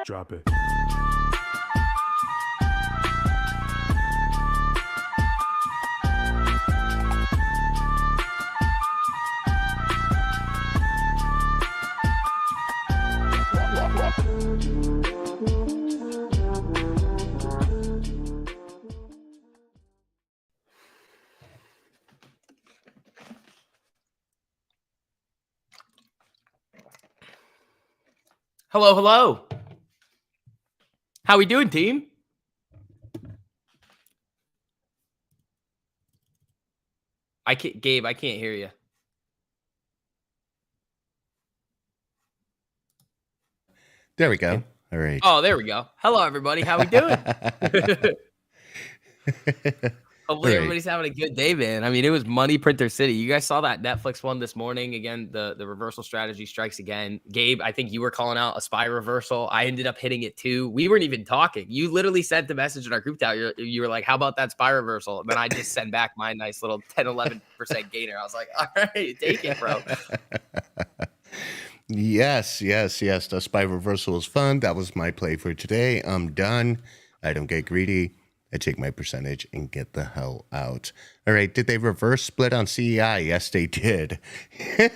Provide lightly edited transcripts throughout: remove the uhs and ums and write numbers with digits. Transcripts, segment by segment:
Drop it. Hello, hello. How we doing, team? Gabe, I can't hear you. There we go. All right. Oh, there we go. Hello, everybody. How we doing? Hopefully Right. everybody's having a good day, man. I mean, it was Money Printer City. You guys saw that Netflix one this morning. Again, the reversal strategy strikes again. Gabe, I think you were calling out a SPY reversal. I ended up hitting it too. We weren't even talking. You literally sent the message in our group chat. You were like, how about that SPY reversal? And then I just sent back my nice little 10, 11% gainer. I was like, all right, take it, bro. Yes. The SPY reversal was fun. That was my play for today. I'm done. I don't get greedy. I take my percentage and get the hell out. All right. Did they reverse split on CEI? Yes, they did.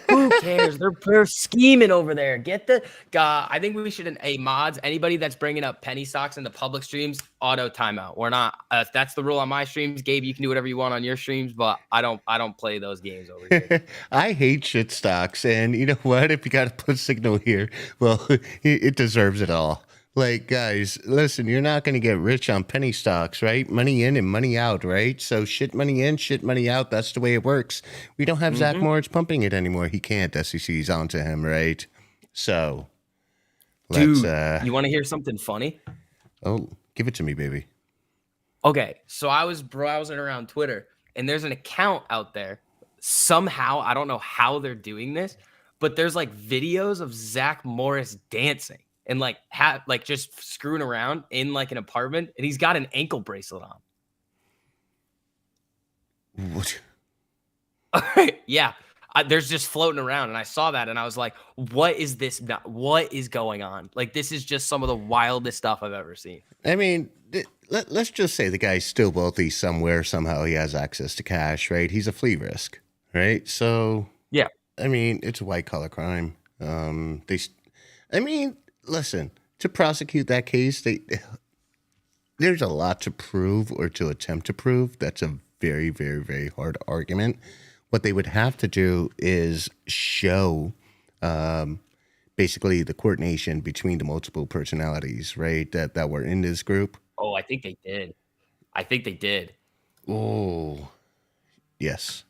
Who cares? They're scheming over there. Get the I think we should, mods, anybody that's bringing up penny stocks in the public streams, auto timeout. We're not. That's the rule on my streams. Gabe, you can do whatever you want on your streams, but I don't play those games over here. I hate shit stocks, and you know what? If you got to put signal here, well, it deserves it all. Like, guys, listen, you're not going to get rich on penny stocks, right? Money in and money out, right? So shit money in, shit money out. That's the way it works. We don't have Zach Morris pumping it anymore. He can't. SEC's onto him, right? So let's... Dude, you want to hear something funny? Oh, give it to me, baby. Okay, so I was browsing around Twitter, and there's an account out there. Somehow, I don't know how they're doing this, but there's like videos of Zach Morris dancing. And like just screwing around in like an apartment, and he's got an ankle bracelet on. What? Yeah, there's just floating around, and I saw that, and I was like, "What is this? What is going on? Like, this is just some of the wildest stuff I've ever seen." I mean, let's just say the guy's still wealthy somewhere. Somehow he has access to cash, right? He's a flea risk, right? So yeah, I mean, it's a white collar crime. Listen, to prosecute that case, there's a lot to prove or to attempt to prove. That's a very, very, very hard argument. What they would have to do is show basically the coordination between the multiple personalities, right, that were in this group. Oh, I think they did. Oh, yes.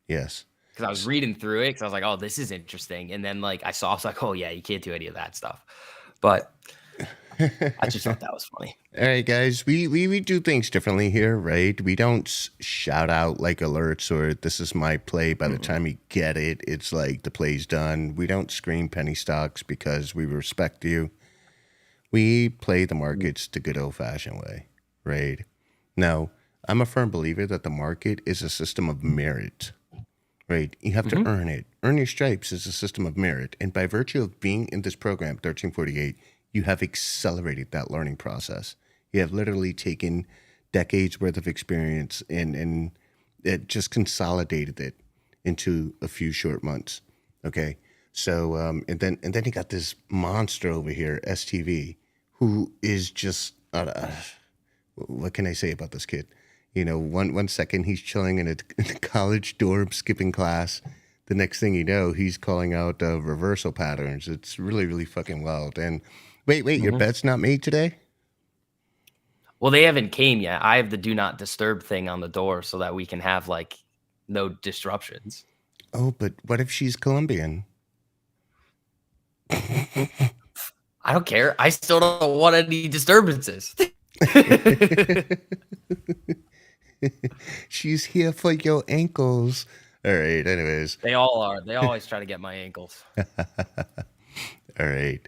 Because I was reading through it, because I was like, oh, this is interesting. And then like I was like, oh yeah, you can't do any of that stuff. But I just thought that was funny. All right, guys, we do things differently here, right? We don't shout out like alerts or this is my play. By the time you get it, it's like the play's done. We don't scream penny stocks because we respect you. We play the markets the good old-fashioned way, right? Now, I'm a firm believer that the market is a system of merit, right? You have to earn it. Earn your stripes is a system of merit. And by virtue of being in this program, 1348, you have accelerated that learning process. You have literally taken decades worth of experience and it just consolidated it into a few short months. Okay. So, and then you got this monster over here, STV, who is just, what can I say about this kid? You know, one second he's chilling in a college dorm, skipping class. The next thing you know, he's calling out reversal patterns. It's really, really fucking wild. And wait, your bet's not made today? Well, they haven't came yet. I have the do not disturb thing on the door so that we can have like no disruptions. Oh, but what if she's Colombian? I don't care. I still don't want any disturbances. She's here for your ankles. All right, anyways. They all are. They always try to get my ankles. All right.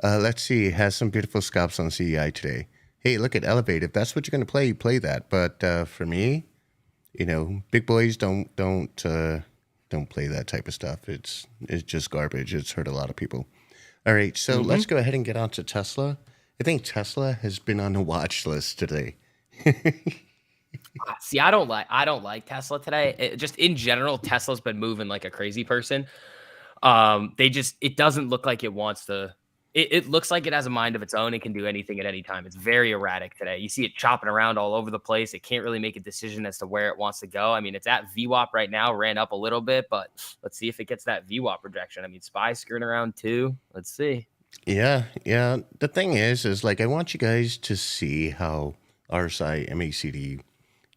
Let's see. Has some beautiful scalps on CEI today. Hey, look at Elevate. If that's what you're going to play, you play that. But for me, you know, big boys don't play that type of stuff. It's just garbage. It's hurt a lot of people. All right, so let's go ahead and get on to Tesla. I think Tesla has been on the watch list today. See, I don't like Tesla today. Just in general, Tesla's been moving like a crazy person. It doesn't look like it wants to. It looks like it has a mind of its own and can do anything at any time. It's very erratic today. You see it chopping around all over the place. It can't really make a decision as to where it wants to go. I mean, it's at VWAP right now, ran up a little bit, but let's see if it gets that VWAP projection. I mean, SPY skirting around too. Let's see. Yeah, yeah. The thing is like I want you guys to see how RSI MACD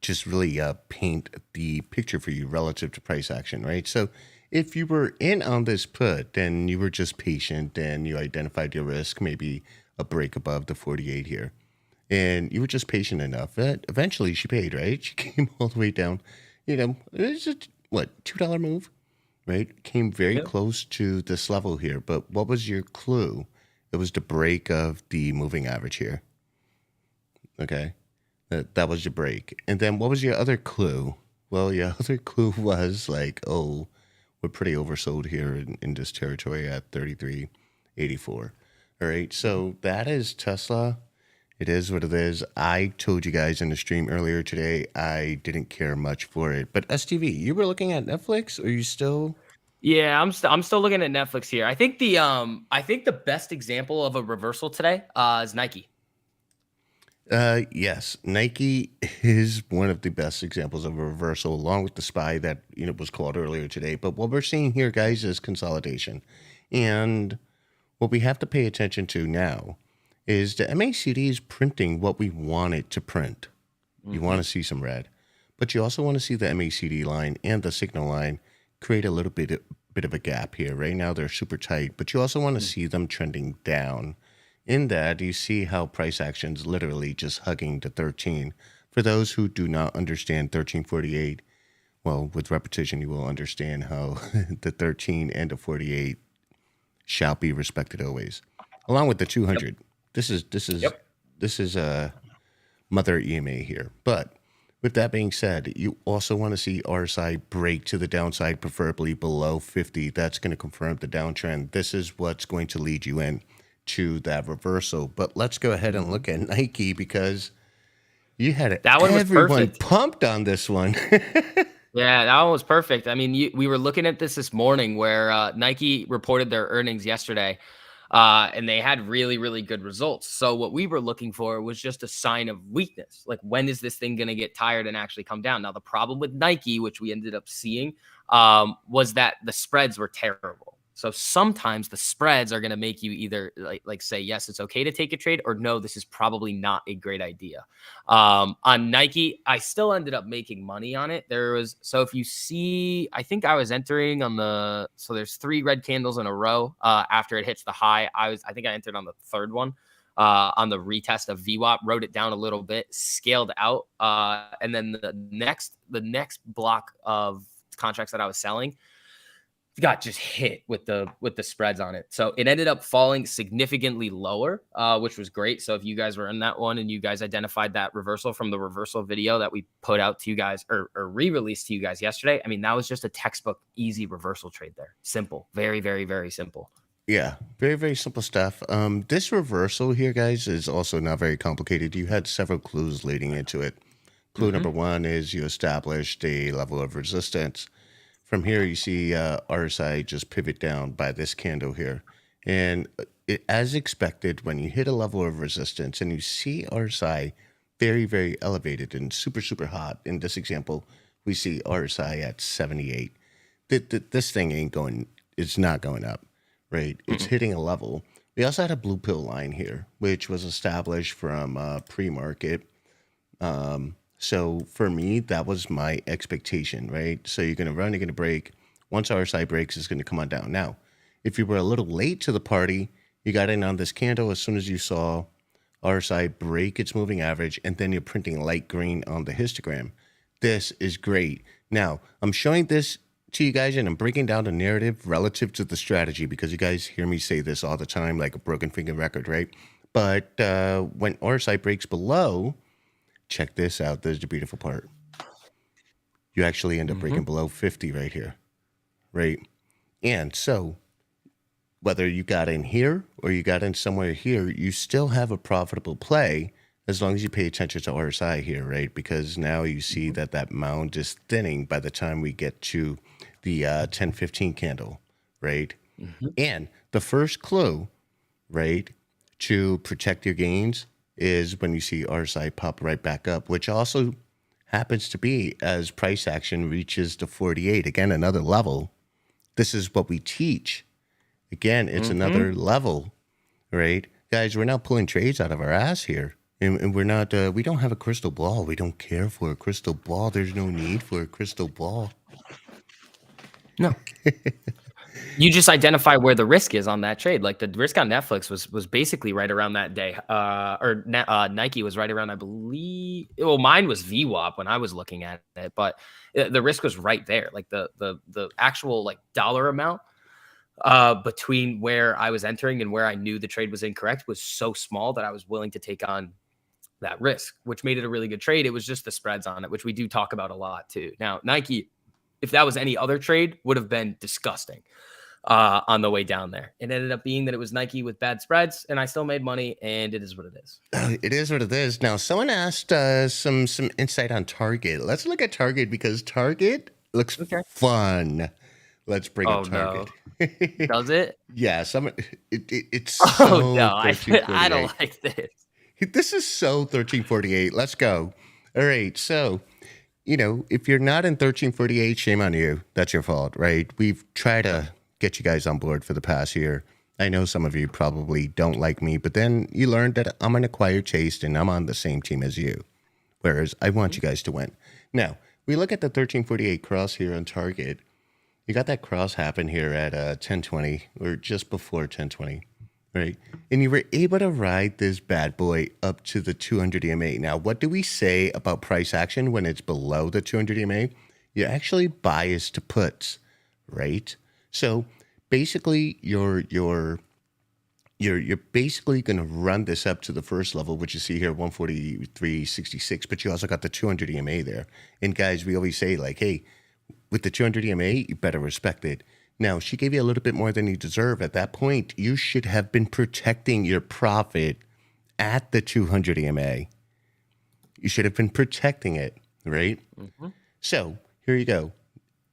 just really paint the picture for you relative to price action, right? So if you were in on this put, then you were just patient and you identified your risk, maybe a break above the 48 here. And you were just patient enough that eventually she paid, right? She came all the way down. It's a, what, $2 move, right? Came very Yep. close to this level here. But what was your clue? It was the break of the moving average here. Okay. That was your break. And then what was your other clue? Well, your other clue was like, oh, we're pretty oversold here in this territory at 33.84. All right. So that is Tesla. It is what it is. I told you guys in the stream earlier today, I didn't care much for it. But STV, you were looking at Netflix? Are you still? Yeah, I'm still looking at Netflix here. I think the best example of a reversal today is Nike. Yes, Nike is one of the best examples of a reversal, along with the SPY that was called earlier today. But what we're seeing here, guys, is consolidation, and what we have to pay attention to now is the MACD is printing what we want it to print. You want Hmm. to see some red, but you also want to see the MACD line and the signal line create a little bit of a gap here. Right now they're super tight, but you also want to see them trending down. In that, you see how price action's literally just hugging the 13. For those who do not understand 1348, well, with repetition, you will understand how the 13 and the 48 shall be respected always, along with the Yep. 200. This is this is Yep. this is a mother EMA here. But with that being said, you also want to see RSI break to the downside, preferably below 50. That's going to confirm the downtrend. This is what's going to lead you in to that reversal. But let's go ahead and Hmm. look at Nike because you had That one was everyone perfect. pumped on this one. Yeah, that one was perfect. I mean, we were looking at this morning where Nike reported their earnings yesterday, and they had really, really good results. So what we were looking for was just a sign of weakness. Like, when is this thing going to get tired and actually come down? Now, the problem with Nike, which we ended up seeing, was that the spreads were terrible. So sometimes the spreads are going to make you either like say yes, it's okay to take a trade, or no, this is probably not a great idea. On Nike, I still ended up making money on it. If you see, I think I was entering on so there's three red candles in a row after it hits the high. I think I entered on the third one on the retest of VWAP, wrote it down a little bit, scaled out. And then the next block of contracts that I was selling got just hit with the spreads on it. So it ended up falling significantly lower, which was great. So if you guys were in that one and you guys identified that reversal from the reversal video that we put out to you guys or re-released to you guys yesterday, I mean, that was just a textbook easy reversal trade there. Simple. Very, very, very simple. Yeah, very, very simple stuff. This reversal here, guys, is also not very complicated. You had several clues leading into it. Clue number Hmm. one is you established a level of resistance. From here, you see RSI just pivot down by this candle here. And as expected, when you hit a level of resistance and you see RSI very, very elevated and super, super hot, in this example, we see RSI at 78. This thing ain't going, it's not going up, right? It's Hmm. hitting a level. We also had a blue pill line here, which was established from pre market. So for me, that was my expectation, right? So you're going to run, you're going to break. Once RSI breaks, it's going to come on down. Now, if you were a little late to the party, you got in on this candle as soon as you saw RSI break its moving average, and then you're printing light green on the histogram. This is great. Now, I'm showing this to you guys and I'm breaking down the narrative relative to the strategy because you guys hear me say this all the time, like a broken finger record, right? But when RSI breaks below, check this out. There's the beautiful part. You actually end up Hmm. breaking below 50 right here, right? And so Whether you got in here or you got in somewhere here, you still have a profitable play as long as you pay attention to RSI here, right? Because now you see Mhm. that that mound is thinning by the time we get to the 10-15 candle, right? Mhm. And the first clue, right, to protect your gains is when you see RSI pop right back up, which also happens to be as price action reaches the 48. Again, another level. This is what we teach. Again, it's Mhm. another level, right? Guys, we're not pulling trades out of our ass here. And we're not, we don't have a crystal ball. We don't care for a crystal ball. There's no need for a crystal ball. No. You just identify where the risk is on that trade. Like the risk on Netflix was basically right around that day. Nike was right around, I believe. Well, mine was VWAP when I was looking at it, but the risk was right there. Like the actual like dollar amount between where I was entering and where I knew the trade was incorrect was so small that I was willing to take on that risk, which made it a really good trade. It was just the spreads on it, which we do talk about a lot too. Now, Nike, if that was any other trade, would have been disgusting on the way down there. It ended up being that it was Nike with bad spreads, and I still made money, and it is what it is. It is what it is. Now, someone asked some insight on Target. Let's look at Target because Target looks Okay. fun. Let's bring up Oh no, Target. does it? Yeah, it's Oh so no, I don't 1348. like this. This is so 1348. Let's go. All right. So, if you're not in 1348, shame on you. That's your fault, right? We've tried to get you guys on board for the past year. I know some of you probably don't like me, but then you learned that I'm an acquired taste and I'm on the same team as you. Whereas I want you guys to win. Now, we look at the 1348 cross here on Target. You got that cross happen here at 1020 or just before 1020, right? And you were able to ride this bad boy up to the 200 EMA. Now, what do we say about price action when it's below the 200 EMA? You're actually biased to puts, right? So basically, you're basically going to run this up to the first level, which you see here, 143.66. But you also got the 200 EMA there. And guys, we always say like, hey, with the 200 EMA, you better respect it. Now, she gave you a little bit more than you deserve. At that point, you should have been protecting your profit at the 200 EMA. You should have been protecting it, right? Mhm. So here you go.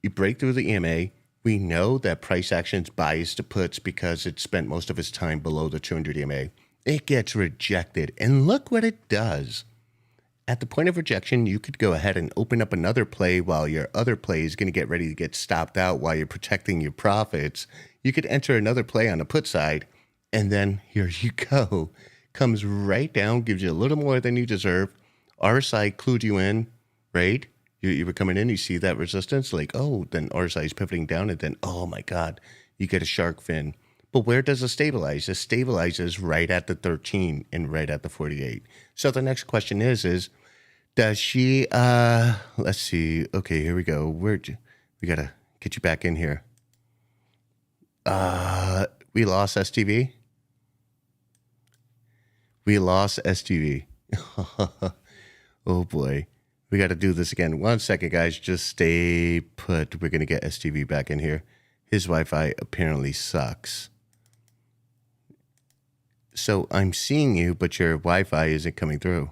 You break through the EMA. We know that price action's biased to puts because it spent most of its time below the 200 EMA. It gets rejected. And look what it does. At the point of rejection, you could go ahead and open up another play while your other play is going to get ready to get stopped out while you're protecting your profits. You could enter another play on the put side, and then here you go. Comes right down, gives you a little more than you deserve. RSI clued you in, right? You were coming in, you see that resistance, like, oh, then RSI is pivoting down, and then, oh my God, you get a shark fin. But where does it stabilize? It stabilizes right at the 13 and right at the 48. So the next question is does she let's see. Okay, here we go. We gotta get you back in here. We lost STV. We lost STV. Oh boy. We gotta do this again. 1 second, guys. Just stay put. We're gonna get STV back in here. His Wi-Fi apparently sucks. So I'm seeing you, but your Wi-Fi isn't coming through.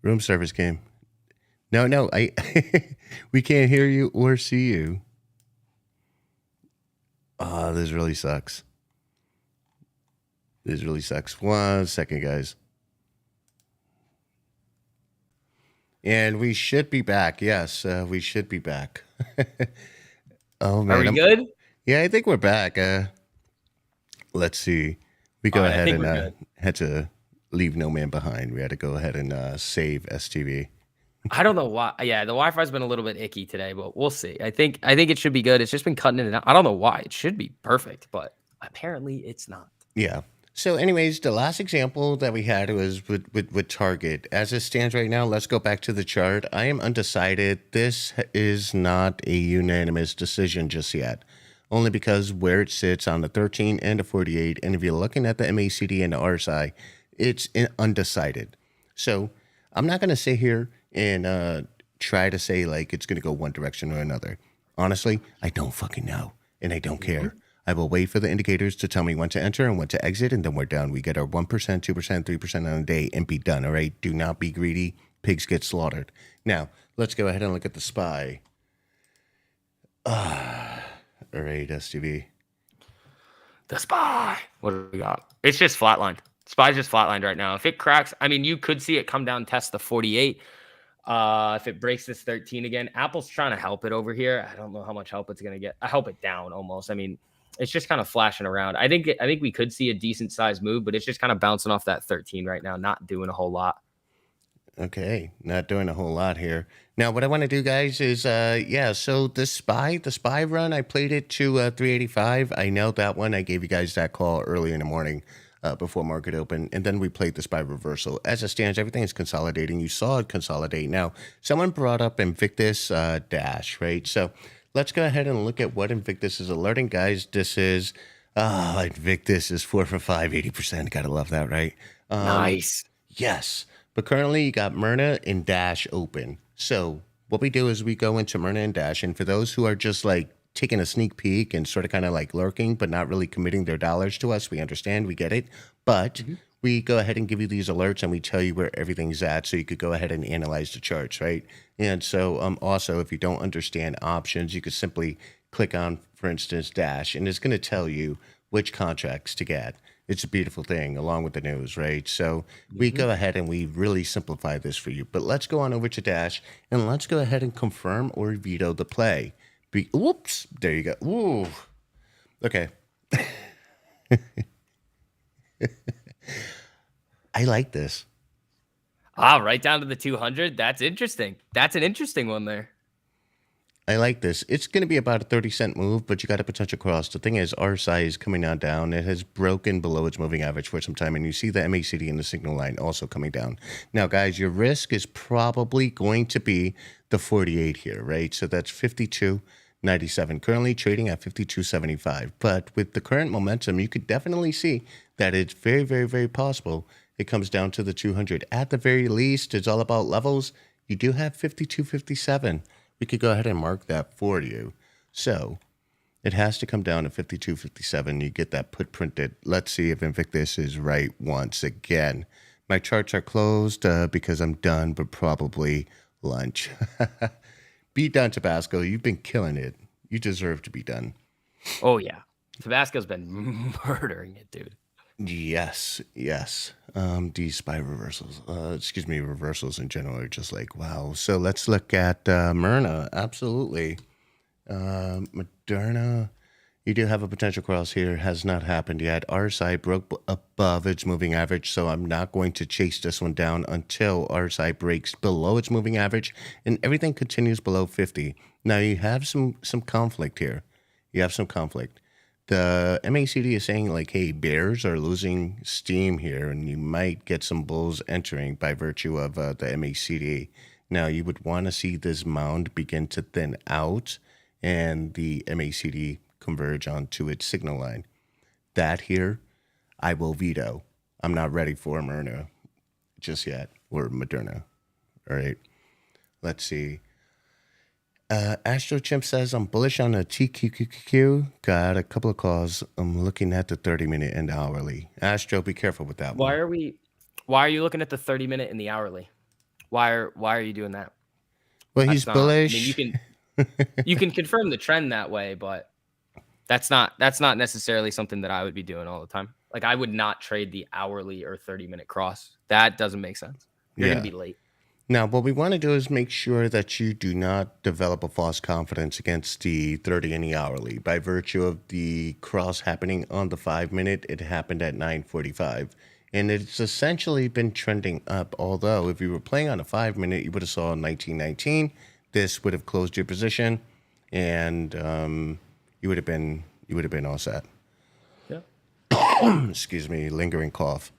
Room service game. No, I we can't hear you or see you. This really sucks. This really sucks. 1 second, guys. And we should be back. Yes, we should be back. Oh Are man, we good? yeah, I think we're back. Let's see. We All go right, I ahead think and we're good. had to leave no man behind. We had to go ahead and save STV. I don't know why. Yeah, the Wi-Fi's been a little bit icky today, but we'll see. I think it should be good. It's just been cutting in and out. I don't know why. It should be perfect, but apparently it's not. Yeah. So, anyways, the last example that we had was with Target. As it stands right now, let's go back to the chart. I am undecided. This is not a unanimous decision just yet, only because where it sits on the 13 and the 48. And if you're looking at the MACD and the RSI, it's undecided. So, I'm not going to sit here and try to say like it's going to go one direction or another. Honestly, I don't fucking know, and I don't Mhm. care. I will wait for the indicators to tell me when to enter and when to exit, and then we're done. We get our 1%, 2%, 3% on a day and be done, all right? Do not be greedy. Pigs get slaughtered. Now, let's go ahead and look at the SPY. All right, STV. The SPY. What do we got? It's just flatlined. SPY's just flatlined right now. If it cracks, I mean, you could see it come down, test the 48. If it breaks this 13 again, Apple's trying to help it over here. I don't know how much help it's gonna get. I help it down almost. I mean, it's just kind of flashing around. I think we could see a decent size move, but it's just kind of bouncing off that 13 right now, not doing a whole lot. Okay, not doing a whole lot here. Now, what I want to do, guys, is yeah. So the spy run, I played it to 385. I know that one. I gave you guys that call early in the morning before market open, and then we played the spy reversal. As it stands, everything is consolidating. You saw it consolidate. Now, someone brought up Invictus Dash, right? So let's go ahead and look at what Invictus is alerting, guys. This is Invictus is 4 for 5, 80%. Gotta love that, right? Nice. Yes. But currently you got Myrna and Dash open. So what we do is we go into Myrna and Dash. And for those who are just like taking a sneak peek and sort of kind of like lurking, but not really committing their dollars to us, we understand, we get it. But we go ahead and give you these alerts and we tell you where everything's at so you could go ahead and analyze the charts, right? And so also, if you don't understand options, you could simply click on, for instance, Dash, and it's going to tell you which contracts to get. It's a beautiful thing along with the news, right? So we go ahead and we really simplify this for you. But let's go on over to Dash and let's go ahead and confirm or veto the play. Whoops, there you go. Ooh. Okay. I like this. Right down to the 200. That's interesting. That's an interesting one there. I like this. It's going to be about a 30-cent move, but you got a potential cross. The thing is, RSI is coming on down. It has broken below its moving average for some time, and you see the MACD and the signal line also coming down. Now, guys, your risk is probably going to be the 48 here, right? So that's 52.97. Currently trading at 52.75. But with the current momentum, you could definitely see that it's very, very, very possible it comes down to the 200. At the very least, it's all about levels. You do have 52.57. We could go ahead and mark that for you. So it has to come down to 52.57. You get that put printed. Let's see if Invictus is right once again. My charts are closed because I'm done, but probably lunch. Be done, Tabasco. You've been killing it. You deserve to be done. Oh yeah, Tabasco's been murdering it, dude. Yes, yes. These spy reversals, reversals in general are just like, wow. So let's look at Myrna. Absolutely. Moderna, you do have a potential cross here. Has not happened yet. RSI broke above its moving average, so I'm not going to chase this one down until RSI breaks below its moving average and everything continues below 50. Now you have some conflict here. You have some conflict. The MACD is saying like, hey, bears are losing steam here, and you might get some bulls entering by virtue of the MACD. Now, you would want to see this mound begin to thin out and the MACD converge onto its signal line. That here, I will veto. I'm not ready for Myrna just yet, or Moderna. All right, let's see. Astro Chimp says, I'm bullish on the TQQQ. Got a couple of calls. I'm looking at the 30-minute and hourly. Astro, be careful with that one. Why are you looking at the 30-minute and the hourly? Why are you doing that? Well, he's bullish. I mean, you can confirm the trend that way, but that's not necessarily something that I would be doing all the time. Like I would not trade the hourly or 30-minute cross. That doesn't make sense. You're going to be late. Now, what we want to do is make sure that you do not develop a false confidence against the 30 and the hourly. By virtue of the cross happening on the 5-minute, it happened at 9:45. And it's essentially been trending up. Although, if you were playing on a 5-minute, you would have saw 1919. This would have closed your position, and you would have been all set. Yeah. Excuse me, lingering cough.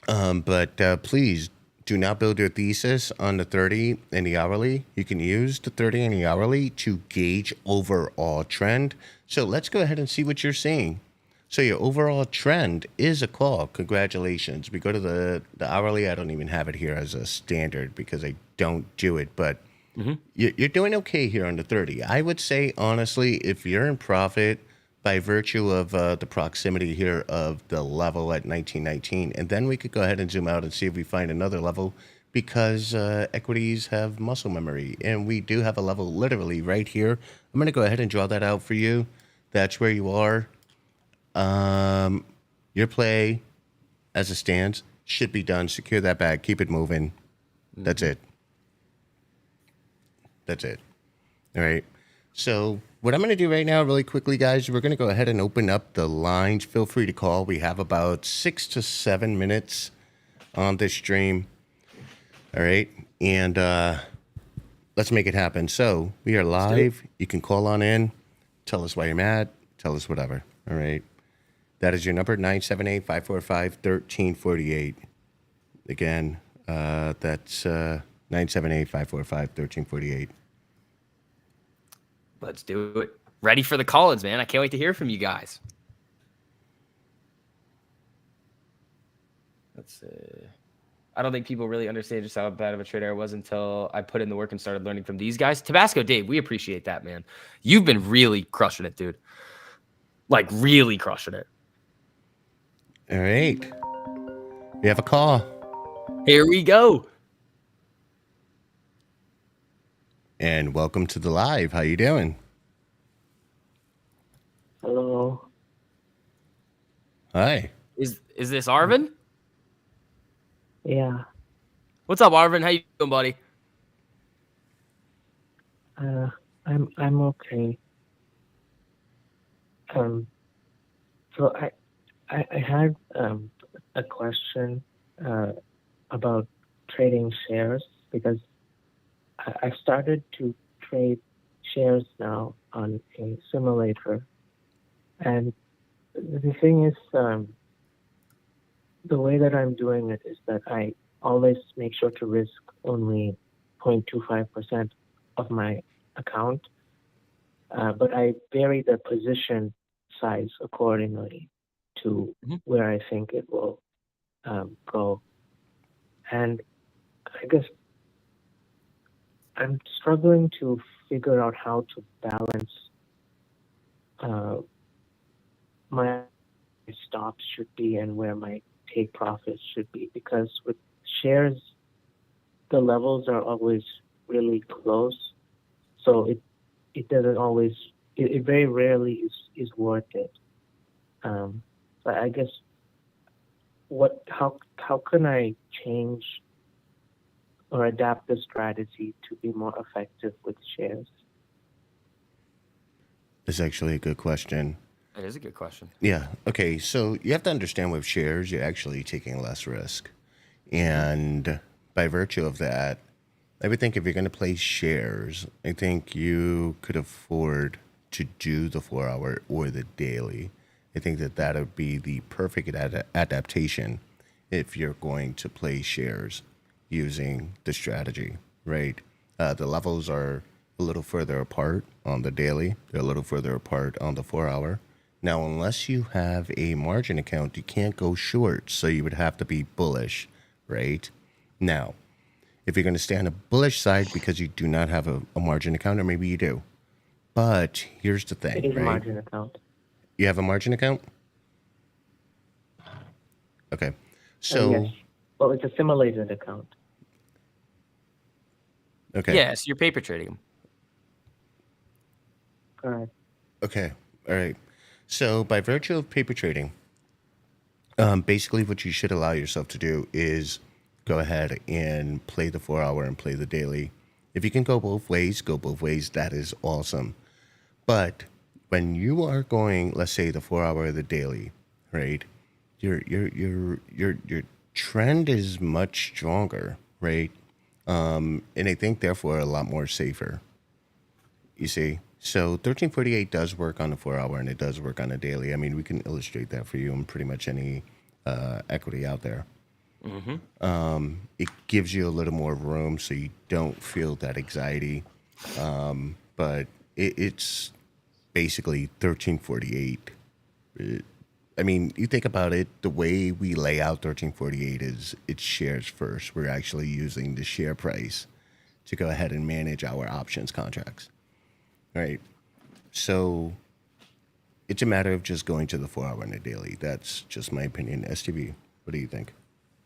But please do not build your thesis on the 30 and the hourly. You can use the 30 and the hourly to gauge overall trend. So let's go ahead and see what you're seeing. So your overall trend is a call. Congratulations. We go to the hourly. I don't even have it here as a standard because I don't do it. But Hmm. You're doing okay here on the 30. I would say, honestly, if you're in profit by virtue of the proximity here of the level at 1919, and then we could go ahead and zoom out and see if we find another level because equities have muscle memory. And we do have a level literally right here. I'm going to go ahead and draw that out for you. That's where you are. Your play as it stands should be done. Secure that bag. Keep it moving. That's Hmm. it. That's it. All right. So what I'm going to do right now, really quickly, guys, we're going to go ahead and open up the lines. Feel free to call. We have about 6 to 7 minutes on this stream. All right. And let's make it happen. So we are Let's do it. live. You can call on in. Tell us why you're mad. Tell us whatever. All right. That is your number, 978-545-1348. Again, that's 978-545-1348. Let's do it. Ready for the call-ins, man. I can't wait to hear from you guys. Let's see. I don't think people really understand just how bad of a trader I was until I put in the work and started learning from these guys. Tabasco Dave, we appreciate that, man. You've been really crushing it, dude. Like, really crushing it. All right. We have a call. Here we go. And welcome to the live. How you doing? Hello. Hi. Is this Arvin? Yeah. What's up, Arvin? How you doing, buddy? I'm okay. So I had a question about trading shares because I've started to trade shares now on a simulator, and the thing is, the way that I'm doing it is that I always make sure to risk only 0.25% of my account, but I vary the position size accordingly to where I think it will go. And I guess I'm struggling to figure out how to balance my stops should be and where my take profits should be, because with shares the levels are always really close, so it doesn't always, it very rarely is worth it. But I guess how can I change or adapt the strategy to be more effective with shares? That's actually a good question. That is a good question. Yeah. Okay. So you have to understand with shares, you're actually taking less risk. And by virtue of that, I would think if you're going to play shares, I think you could afford to do the 4 hour or the daily. I think that would be the perfect adaptation if you're going to play shares using the strategy, right? The levels are a little further apart on the daily, they're a little further apart on the 4 hour. Now, unless you have a margin account, you can't go short, so you would have to be bullish, right? Now, if you're going to stay on the bullish side because you do not have a margin account, or maybe you do. But here's the thing, It is a right? margin account. You have a margin account? Okay. So, Yes. Well, it's a simulated account. okay. Yes, you're paper trading them. Correct. Okay. All right. So, by virtue of paper trading, basically what you should allow yourself to do is go ahead and play the 4 hour and play the daily. If you can go both ways, go both ways. That is awesome. But when you are going, let's say the 4 hour or the daily, right? Your trend is much stronger, right? And I think therefore a lot more safer. You see, so 1348 does work on the 4 hour and it does work on a daily. I mean, we can illustrate that for you in pretty much any equity out there. It gives you a little more room so you don't feel that anxiety. But it's basically 1348. I mean, you think about it, the way we lay out 1348 is it's shares first. We're actually using the share price to go ahead and manage our options contracts, right? So it's a matter of just going to the 4 hour and a daily. That's just my opinion. STV, what do you think?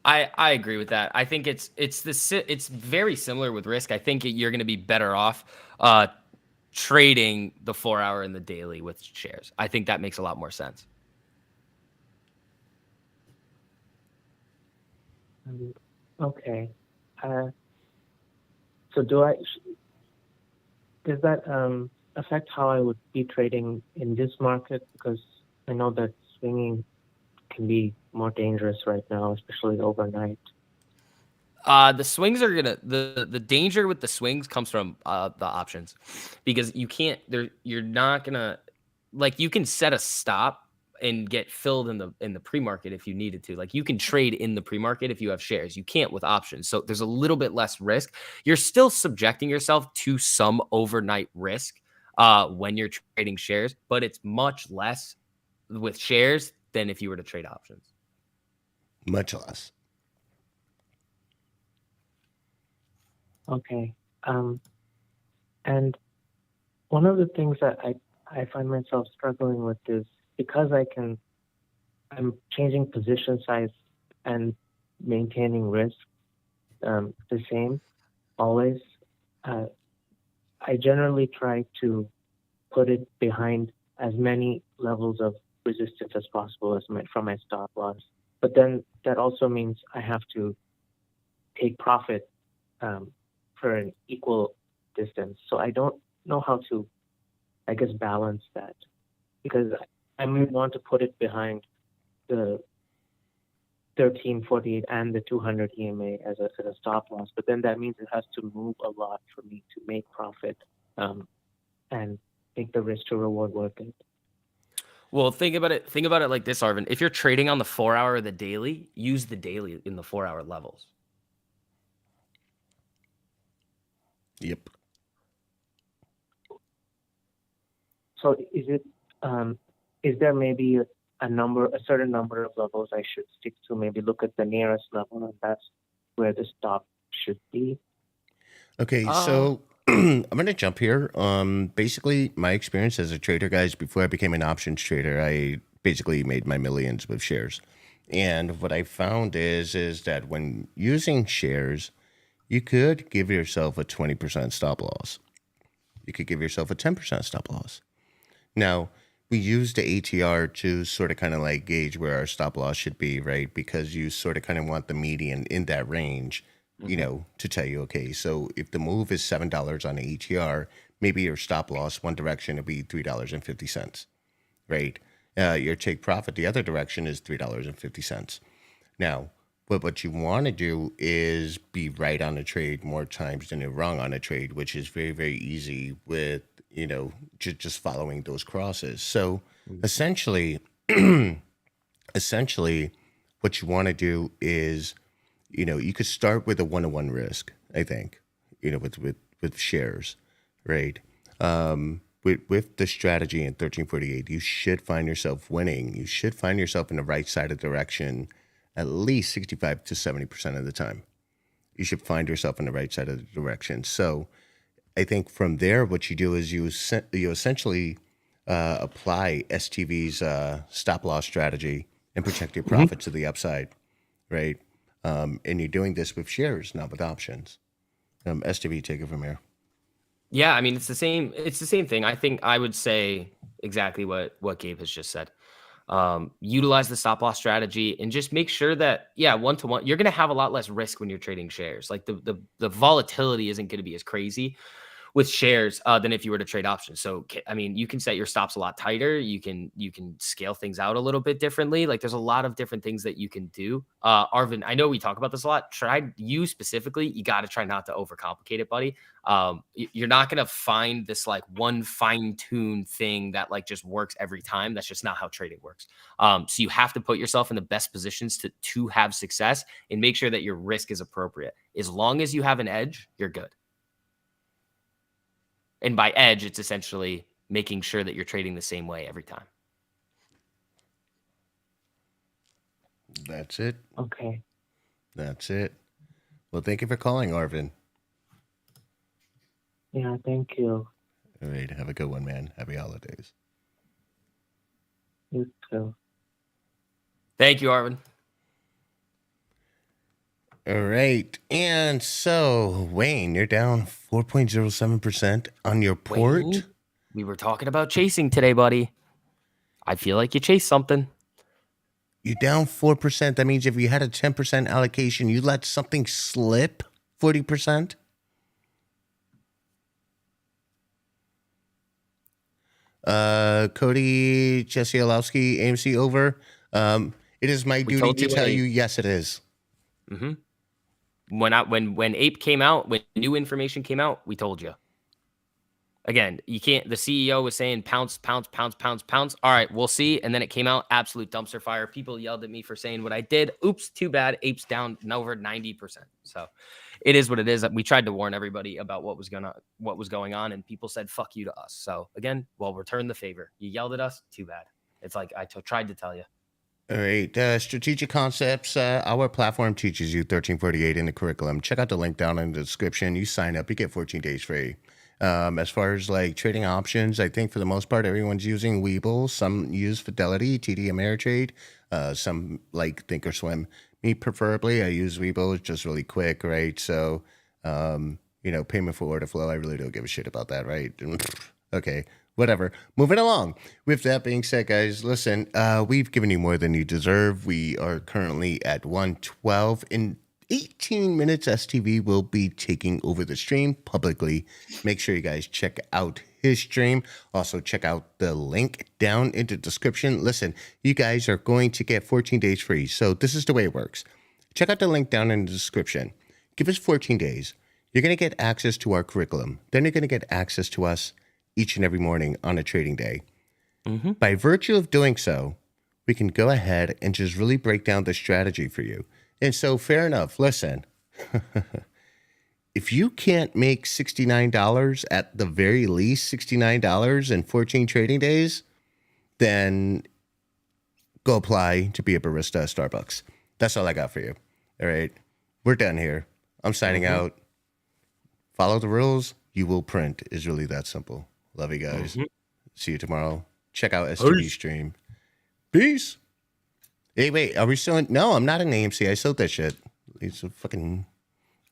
I agree with that. I think it's very similar with risk. I think you're going to be better off trading the 4 hour and the daily with shares. I think that makes a lot more sense. Okay. So does that affect how I would be trading in this market? Because I know that swinging can be more dangerous right now, especially overnight. The swings are gonna the danger with the swings comes from the options, because you're not gonna, like, you can set a stop and get filled in the pre-market if you needed to. Like, you can trade in the pre-market if you have shares. You can't with options. So there's a little bit less risk. You're still subjecting yourself to some overnight risk when you're trading shares, but it's much less with shares than if you were to trade options. Much less. Okay. And one of the things that I find myself struggling with is because I'm changing position size and maintaining risk the same always. Uh, I generally try to put it behind as many levels of resistance as possible from my stop loss. But then that also means I have to take profit for an equal distance. So I don't know how to, I guess, balance that, because I may want to put it behind the 1348 and the 200 EMA as a stop loss, but then that means it has to move a lot for me to make profit and make the risk to reward worth it. Well, think about it. Think about it like this, Arvin. If you're trading on the 4 hour or the daily, use the daily in the 4 hour levels. Yep. So is there maybe a certain number of levels I should stick to? Maybe look at the nearest level, and that's where the stop should be. Okay, so I'm gonna jump here. Basically, my experience as a trader, guys, before I became an options trader, I basically made my millions with shares. And what I found is that when using shares, you could give yourself a 20% stop loss. You could give yourself a 10% stop loss. Now, we use the ATR to sort of kind of like gauge where our stop loss should be, right? Because you sort of kind of want the median in that range, to tell you, okay, so if the move is $7 on the ATR, maybe your stop loss one direction would be $3.50, right? Your take profit the other direction is $3.50. Now, what you want to do is be right on a trade more times than you're wrong on a trade, which is very, very easy with, just following those crosses. So essentially, essentially, what you want to do is, you could start with a one-to-one risk, I think, with shares, right? With the strategy in 1348, you should find yourself winning. You should find yourself in the right side of direction at least 65 to 70% of the time. You should find yourself in the right side of the direction. So I think from there, what you do is you essentially apply STV's stop loss strategy and protect your profit to the upside, right? And you're doing this with shares, not with options. STV, take it from here. Yeah, I mean, it's the same. It's the same thing. I think I would say exactly what Gabe has just said. Utilize the stop loss strategy and just make sure that, yeah, one to one, you're going to have a lot less risk when you're trading shares. Like the volatility isn't going to be as crazy with shares than if you were to trade options. So, I mean, you can set your stops a lot tighter. You can scale things out a little bit differently. Like, there's a lot of different things that you can do. Arvin, I know we talk about this a lot. Try you specifically. You got to try not to overcomplicate it, buddy. You're not going to find this like one fine-tuned thing that like just works every time. That's just not how trading works. So you have to put yourself in the best positions to have success and make sure that your risk is appropriate. As long as you have an edge, you're good. And by edge, it's essentially making sure that you're trading the same way every time. That's it. Okay. That's it. Well, thank you for calling, Arvin. Yeah, thank you. All right. Have a good one, man. Happy holidays. You too. Thank you, Arvin. All right. And so, Wayne, you're down 4.07% on your port. Wayne, we were talking about chasing today, buddy. I feel like you chased something. You're down 4%. That means if you had a 10% allocation, you let something slip 40%. Cody Jesiolowski, AMC over. It is my duty told to you tell when you, yes, it is. When Ape came out, when new information came out, we told you. Again, you can't. The CEO was saying pounce, pounce, pounce, pounce, pounce. All right, we'll see. And then it came out, absolute dumpster fire. People yelled at me for saying what I did. Oops, too bad. Ape's down over 90%. So it is what it is. We tried to warn everybody about what was going on, and people said "fuck you" to us. So again, well, return the favor. You yelled at us. Too bad. It's like I tried to tell you. All right. Strategic concepts. Our platform teaches you 1348 in the curriculum. Check out the link down in the description. You sign up, you get 14 days free. As far as like trading options, I think for the most part, everyone's using Webull. Some use Fidelity, TD Ameritrade. Some like Thinkorswim. Me, preferably, I use Webull. It's just really quick, right? So, payment for order flow, I really don't give a shit about that, right? Okay, whatever. Moving along. With that being said, guys, listen, we've given you more than you deserve. We are currently at 112. In 18 minutes, STV will be taking over the stream publicly. Make sure you guys check out his stream. Also, check out the link down in the description. Listen, you guys are going to get 14 days free. So this is the way it works. Check out the link down in the description. Give us 14 days. You're going to get access to our curriculum. Then you're going to get access to us each and every morning on a trading day. By virtue of doing so, we can go ahead and just really break down the strategy for you. And so, fair enough. Listen, if you can't make $69 at the very least, $69 in 14 trading days, then go apply to be a barista at Starbucks. That's all I got for you. All right. We're done here. I'm signing out. Follow the rules. You will print. Is really that simple. Love you guys. See you tomorrow. Check out STV stream. Peace. Hey, wait. Are we still in? No, I'm not in AMC. I sold that shit. It's a fucking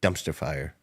dumpster fire.